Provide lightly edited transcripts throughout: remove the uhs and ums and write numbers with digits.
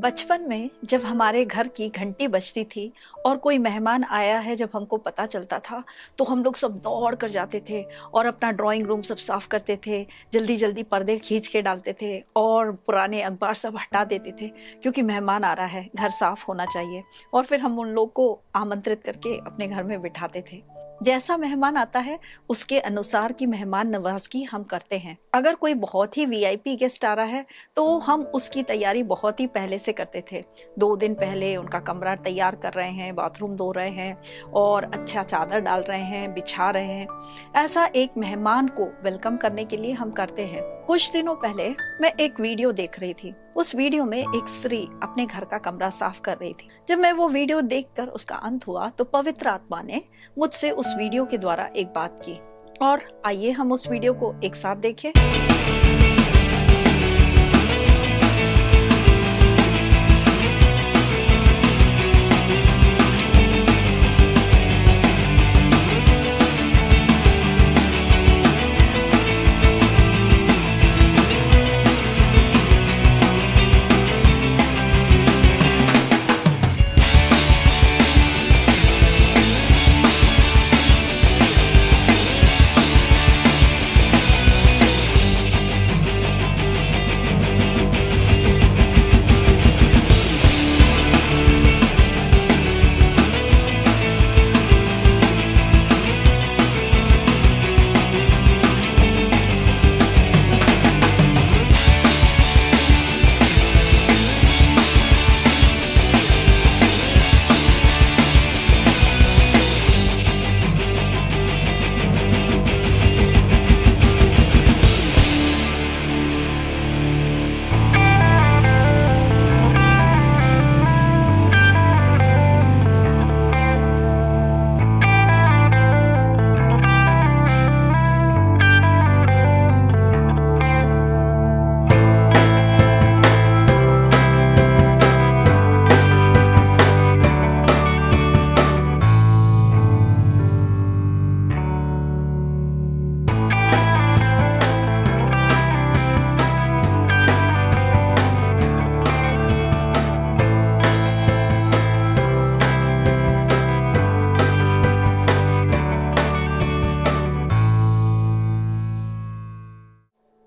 बचपन में जब हमारे घर की घंटी बजती थी और कोई मेहमान आया है, जब हमको पता चलता था तो हम लोग सब दौड़ कर जाते थे और अपना ड्राइंग रूम सब साफ करते थे। जल्दी जल्दी पर्दे खींच के डालते थे और पुराने अखबार सब हटा देते थे, क्योंकि मेहमान आ रहा है, घर साफ होना चाहिए। और फिर हम उन लोग को आमंत्रित करके अपने घर में बिठाते थे। जैसा मेहमान आता है उसके अनुसार की मेहमान नवाजगी हम करते हैं। अगर कोई बहुत ही वीआईपी गेस्ट आ रहा है तो हम उसकी तैयारी बहुत ही पहले से करते थे। 2 दिन पहले उनका कमरा तैयार कर रहे हैं, बाथरूम धो रहे हैं और अच्छा चादर डाल रहे हैं, बिछा रहे हैं। ऐसा एक मेहमान को वेलकम करने के लिए हम करते हैं। कुछ दिनों पहले मैं एक वीडियो देख रही थी। उस वीडियो में एक स्त्री अपने घर का कमरा साफ कर रही थी। जब मैं वो वीडियो देखकर उसका अंत हुआ तो पवित्र आत्मा ने मुझसे उस वीडियो के द्वारा एक बात की, और आइए हम उस वीडियो को एक साथ देखें।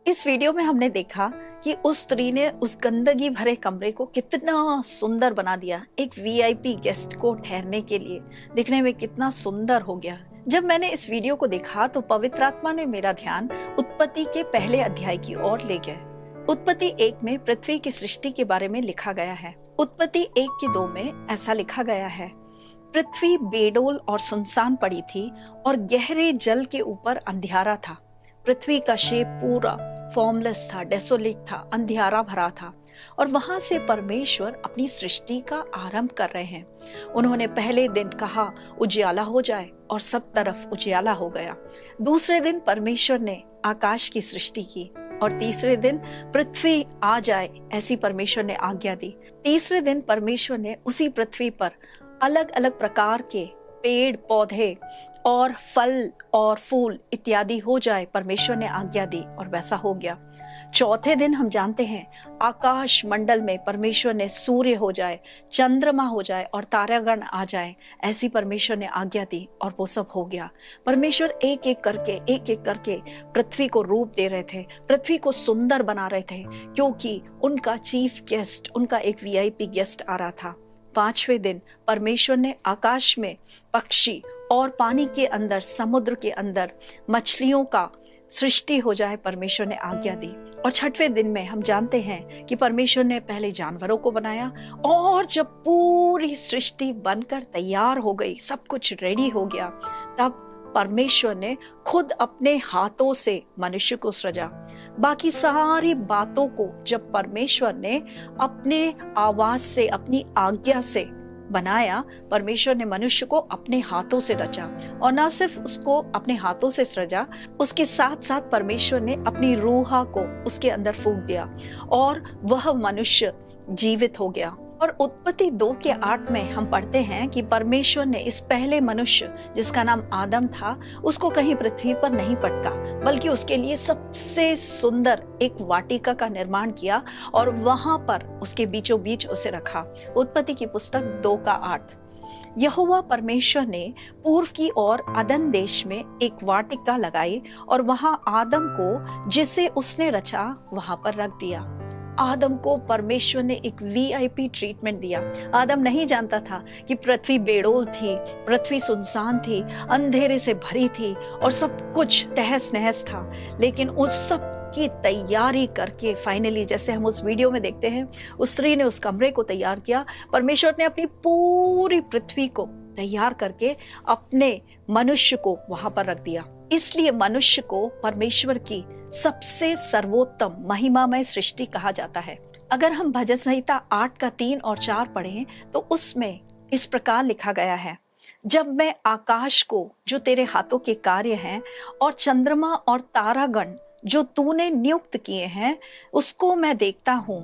इस वीडियो में हमने देखा कि उस स्त्री ने उस गंदगी भरे कमरे को कितना सुंदर बना दिया। एक वीआईपी गेस्ट को ठहरने के लिए दिखने में कितना सुंदर हो गया। जब मैंने इस वीडियो को देखा तो पवित्र आत्मा ने मेरा ध्यान उत्पत्ति के पहले अध्याय की ओर ले गया। उत्पत्ति 1 में पृथ्वी की सृष्टि के बारे में लिखा गया है। उत्पत्ति 1 के 2 में ऐसा लिखा गया है, पृथ्वी बेडोल और सुनसान पड़ी थी और गहरे जल के ऊपर अंधियारा था। पृथ्वी का शेप पूरा फॉर्मलेस था, डेसोलेट था, अंधियारा भरा था। और वहां से परमेश्वर अपनी सृष्टि का आरंभ कर रहे हैं। उन्होंने पहले दिन कहा उजियाला हो जाए और सब तरफ उजियाला हो गया। दूसरे दिन परमेश्वर ने आकाश की सृष्टि की और तीसरे दिन पृथ्वी आ जाए ऐसी परमेश्वर ने आज्ञा दी। तीसरे दिन परमेश्वर ने उसी पृथ्वी पर अलग अलग प्रकार के पेड़ पौधे और फल और फूल इत्यादि हो जाए, परमेश्वर ने आज्ञा दी और वैसा हो गया। चौथे दिन हम जानते हैं आकाश मंडल में परमेश्वर ने सूर्य हो जाए, चंद्रमा हो जाए और तारागण आ जाए, ऐसी परमेश्वर ने आज्ञा दी और वो सब हो गया। परमेश्वर एक एक करके पृथ्वी को रूप दे रहे थे, पृथ्वी को सुंदर बना रहे थे, क्योंकि उनका चीफ गेस्ट, उनका एक वीआईपी गेस्ट आ रहा था। 5वें दिन परमेश्वर ने आकाश में पक्षी और पानी के अंदर, समुद्र के अंदर मछलियों का सृष्टि हो जाए, परमेश्वर ने आज्ञा दी। और 6वें दिन में हम जानते हैं कि परमेश्वर ने पहले जानवरों को बनाया, और जब पूरी सृष्टि बनकर तैयार हो गई, सब कुछ रेडी हो गया, तब परमेश्वर ने खुद अपने हाथों से मनुष्य को सृजा। बाकी सारी बातों को जब परमेश्वर ने अपने आवाज से, अपनी आज्ञा से बनाया, परमेश्वर ने मनुष्य को अपने हाथों से रचा। और न सिर्फ उसको अपने हाथों से सृजा, उसके साथ साथ परमेश्वर ने अपनी रूह को उसके अंदर फूंक दिया और वह मनुष्य जीवित हो गया। और उत्पत्ति 2:8 में हम पढ़ते हैं कि परमेश्वर ने इस पहले मनुष्य जिसका नाम आदम था उसको कहीं पृथ्वी पर नहीं पटका, बल्कि उसके लिए सबसे सुंदर एक वाटिका का निर्माण किया और वहां पर उसके बीचों बीच उसे रखा। उत्पत्ति की पुस्तक 2:8। यहोवा परमेश्वर ने पूर्व की ओर अदन देश में एक वाटिका लगाई और वहां आदम को जिसे उसने रचा वहां पर रख दिया। आदम को परमेश्वर ने एक वीआईपी ट्रीटमेंट दिया। आदम नहीं जानता था कि पृथ्वी बेडोल थी, पृथ्वी सुनसान थी, अंधेरे से भरी थी और सब कुछ तहस नहस था। लेकिन उस सब की तैयारी करके फाइनली, जैसे हम उस वीडियो में देखते हैं, उस स्त्री ने उस कमरे को तैयार किया। परमेश्वर ने अपनी पूरी पृथ्वी को तैयार करके अपने मनुष्य को वहां पर रख दिया। इसलिए मनुष्य को परमेश्वर की सबसे सर्वोत्तम महिमामय सृष्टि कहा जाता है। अगर हम भजन संहिता 8:3 और 4 पढ़ें तो उसमें इस प्रकार लिखा गया है, जब मैं आकाश को जो तेरे हाथों के कार्य हैं और चंद्रमा और तारागण जो तूने नियुक्त किए हैं उसको मैं देखता हूं,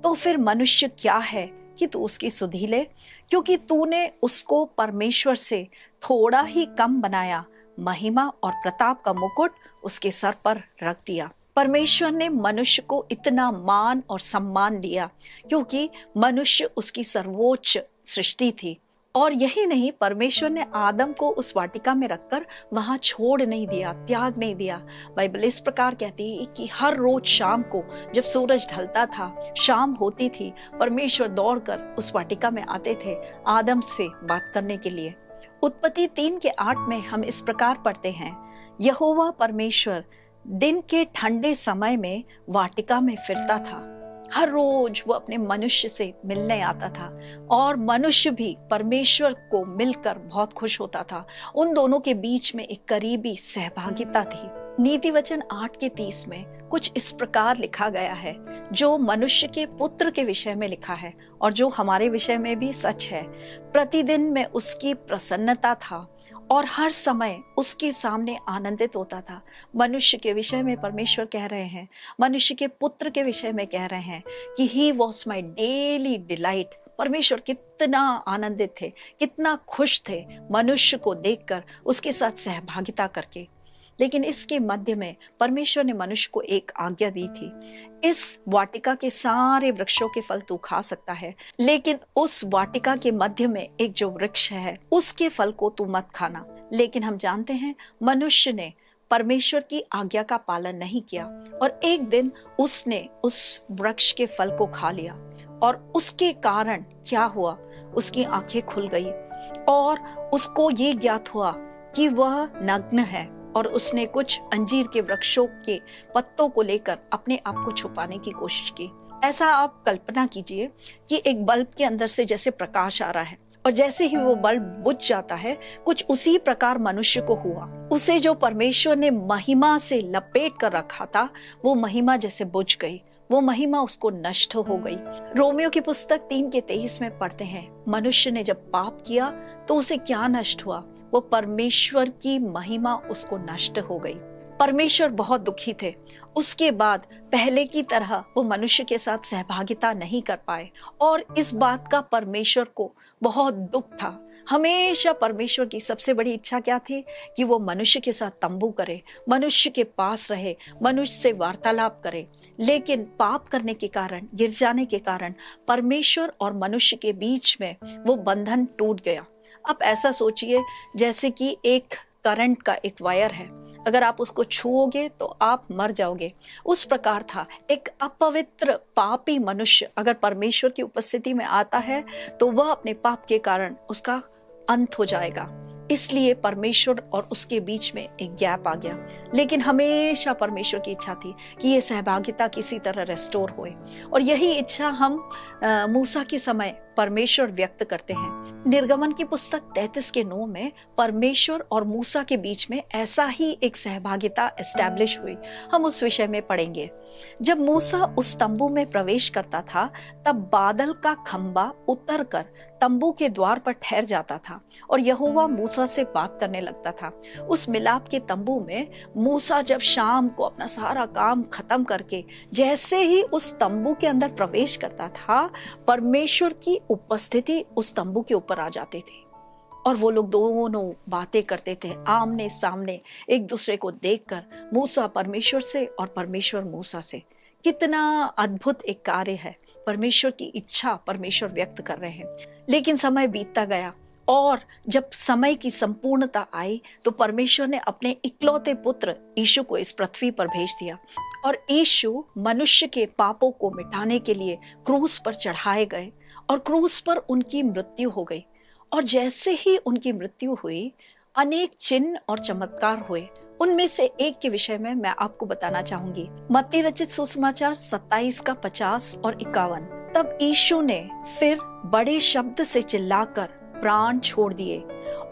तो फिर मनुष्य क्या है कि तू उसकी सुधि ले, क्योंकि तूने उसको परमेश्वर से थोड़ा ही कम बनाया, महिमा और प्रताप का मुकुट उसके सर पर रख दिया। परमेश्वर ने मनुष्य को इतना मान और सम्मान दिया क्योंकि मनुष्य उसकी सर्वोच्च सृष्टि थी। और यही नहीं, परमेश्वर ने आदम को उस वाटिका में रखकर वहां छोड़ नहीं दिया, त्याग नहीं दिया। बाइबल इस प्रकार कहती है कि हर रोज शाम को जब सूरज ढलता था, शाम होती थी, परमेश्वर दौड़कर उस वाटिका में आते थे आदम से बात करने के लिए। उत्पत्ति 3:8 में हम इस प्रकार पढ़ते हैं, यहोवा परमेश्वर दिन के ठंडे समय में वाटिका में फिरता था। हर रोज वो अपने मनुष्य से मिलने आता था और मनुष्य भी परमेश्वर को मिलकर बहुत खुश होता था। उन दोनों के बीच में एक करीबी सहभागिता थी। नीति वचन 8:30 में कुछ इस प्रकार लिखा गया है, जो मनुष्य के पुत्र के विषय में लिखा है और जो हमारे विषय में भी सच है। प्रतिदिन में उसकी प्रसन्नता था और हर समय उसके सामने आनंदित होता था। मनुष्य के विषय में परमेश्वर कह रहे हैं, मनुष्य के पुत्र के विषय में कह रहे हैं कि he was my daily delight. परमेश्वर कितना आनंदित थे, कितना खुश थे मनुष्य को देखकर, उसके साथ सहभागिता करके। लेकिन इसके मध्य में परमेश्वर ने मनुष्य को एक आज्ञा दी थी, इस वाटिका के सारे वृक्षों के फल तू खा सकता है, लेकिन उस वाटिका के मध्य में एक जो वृक्ष है उसके फल को तू मत खाना। लेकिन हम जानते हैं मनुष्य ने परमेश्वर की आज्ञा का पालन नहीं किया और एक दिन उसने उस वृक्ष के फल को खा लिया और उसके कारण क्या हुआ, उसकी आंखें खुल गई और उसको ये ज्ञात हुआ कि वह नग्न है और उसने कुछ अंजीर के वृक्षों के पत्तों को लेकर अपने आप को छुपाने की कोशिश की। ऐसा आप कल्पना कीजिए कि एक बल्ब के अंदर से जैसे प्रकाश आ रहा है और जैसे ही वो बल्ब बुझ जाता है, कुछ उसी प्रकार मनुष्य को हुआ। उसे जो परमेश्वर ने महिमा से लपेट कर रखा था, वो महिमा जैसे बुझ गई, वो महिमा उसको नष्ट हो गई। रोमियो की पुस्तक 3:23 में पढ़ते हैं, मनुष्य ने जब पाप किया तो उसे क्या नष्ट हुआ, वो परमेश्वर की महिमा उसको नष्ट हो गई। परमेश्वर बहुत दुखी थे। उसके बाद पहले की तरह वो मनुष्य के साथ सहभागिता नहीं कर पाए और इस बात का परमेश्वर को बहुत दुख था। हमेशा परमेश्वर की सबसे बड़ी इच्छा क्या थी कि वो मनुष्य के साथ तंबू करे, मनुष्य के पास रहे, मनुष्य से वार्तालाप करे। लेकिन पाप करने के कारण, गिर जाने के कारण परमेश्वर और मनुष्य के बीच में वो बंधन टूट गया। अब ऐसा सोचिए जैसे कि एक करंट का एक वायर है, अगर आप उसको छुओगे तो आप मर जाओगे। उस प्रकार था, एक अपवित्र पापी मनुष्य अगर परमेश्वर की उपस्थिति में आता है तो वह अपने पाप के कारण उसका अंत हो जाएगा। इसलिए परमेश्वर और उसके बीच में एक गैप आ गया। लेकिन हमेशा परमेश्वर की इच्छा थी कि ये सहभागिता किसी तरह रेस्टोर होए और यही इच्छा हम मूसा के समय परमेश्वर व्यक्त करते हैं। निर्गमन की पुस्तक 33:9 में परमेश्वर और मूसा के बीच में ऐसा ही एक सहभागिता एस्टैब्लिश हुई। हम उस विषय में पढ़ेंगे। जब मूसा उस तंबू में प्रवेश करता था तब बादल का खंबा उतरकर तंबू के द्वार पर ठहर जाता था और यहोवा मूसा से बात करने लगता था। उस मिलाप के तंबू में मूसा जब शाम को अपना सारा काम खत्म करके जैसे ही उस तंबू के अंदर प्रवेश करता था, परमेश्वर की उपस्थिति उस तंबू के ऊपर आ जाते थे और वो लोग दोनों बातें करते थे आमने सामने, एक दूसरे को देखकर, मूसा परमेश्वर से और परमेश्वर मूसा से। कितना अद्भुत एक कार्य है, परमेश्वर की इच्छा परमेश्वर व्यक्त कर रहे हैं। लेकिन समय बीतता गया और जब समय की संपूर्णता आई तो परमेश्वर ने अपने इकलौते पुत्र यीशु को इस पृथ्वी पर भेज दिया और यीशु मनुष्य के पापों को मिटाने के लिए क्रूस पर चढ़ाए गए और क्रूस पर उनकी मृत्यु हो गई। और जैसे ही उनकी मृत्यु हुई, अनेक चिन्ह और चमत्कार हुए। उनमें से एक के विषय में मैं आपको बताना चाहूंगी। मत्ती रचित सुसमाचार 27 का 50 और 51। तब यीशु ने फिर बड़े शब्द से चिल्लाकर प्राण छोड़ दिए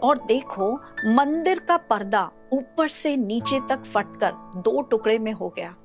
और देखो, मंदिर का पर्दा ऊपर से नीचे तक फटकर 2 टुकड़े में हो गया।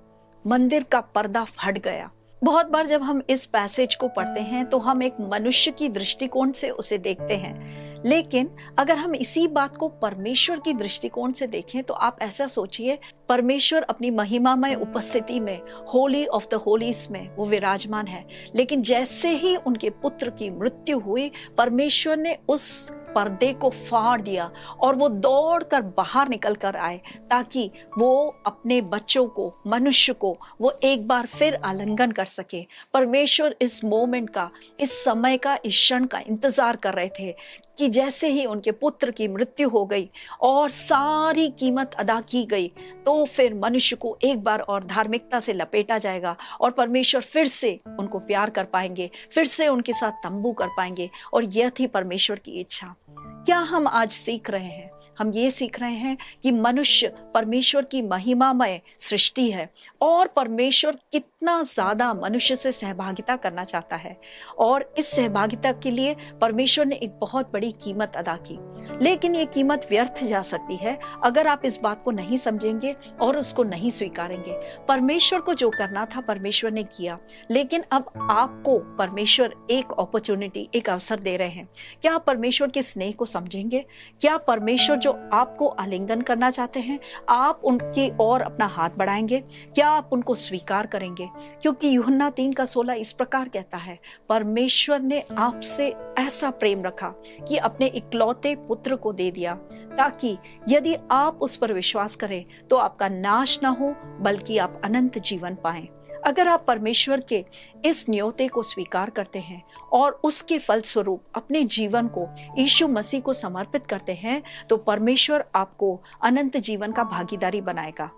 मंदिर का पर्दा फट गया। बहुत बार जब हम इस पैसेज को पढ़ते हैं तो हम एक मनुष्य की दृष्टिकोण से उसे देखते हैं, लेकिन अगर हम इसी बात को परमेश्वर की दृष्टिकोण से देखें तो आप ऐसा सोचिए, परमेश्वर अपनी महिमामय उपस्थिति में, होली ऑफ द होलीज में वो विराजमान है। लेकिन जैसे ही उनके पुत्र की मृत्यु हुई, परमेश्वर ने उस पर्दे को फाड़ दिया और वो दौड़कर बाहर निकल कर आए ताकि वो अपने बच्चों को, मनुष्य को वो एक बार फिर आलिंगन कर सके। परमेश्वर इस मोमेंट का, इस समय का, इस क्षण का इंतजार कर रहे थे कि जैसे ही उनके पुत्र की मृत्यु हो गई और सारी कीमत अदा की गई तो फिर मनुष्य को एक बार और धार्मिकता से लपेटा जाएगा और परमेश्वर फिर से उनको प्यार कर पाएंगे, फिर से उनके साथ तंबू कर पाएंगे। और यह थी परमेश्वर की इच्छा। क्या हम आज सीख रहे हैं? हम ये सीख रहे हैं कि मनुष्य परमेश्वर की महिमामय सृष्टि है और परमेश्वर कितना ज्यादा मनुष्य से सहभागिता करना चाहता है और इस सहभागिता के लिए परमेश्वर ने एक बहुत बड़ी कीमत अदा की। लेकिन ये कीमत व्यर्थ जा सकती है अगर आप इस बात को नहीं समझेंगे और उसको नहीं स्वीकारेंगे। परमेश्वर को जो करना था परमेश्वर ने किया, लेकिन अब आपको परमेश्वर एक अपॉर्चुनिटी, एक अवसर दे रहे हैं। क्या आप परमेश्वर के स्नेह को समझेंगे? क्या परमेश्वर जो आपको आलिंगन करना चाहते हैं, आप उनकी ओर अपना हाथ बढ़ाएंगे? क्या आप उनको स्वीकार करेंगे? क्योंकि यूहन्ना 3:16 इस प्रकार कहता है, परमेश्वर ने आपसे ऐसा प्रेम रखा कि अपने इकलौते पुत्र को दे दिया ताकि यदि आप उस पर विश्वास करें तो आपका नाश ना हो बल्कि आप अनंत जीवन पाएं। अगर आप परमेश्वर के इस न्योते को स्वीकार करते हैं और उसके फलस्वरूप अपने जीवन को यीशु मसीह को समर्पित करते हैं तो परमेश्वर आपको अनंत जीवन का भागीदारी बनाएगा।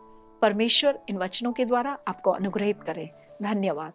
परमेश्वर इन वचनों के द्वारा आपको अनुग्रहित करे। धन्यवाद।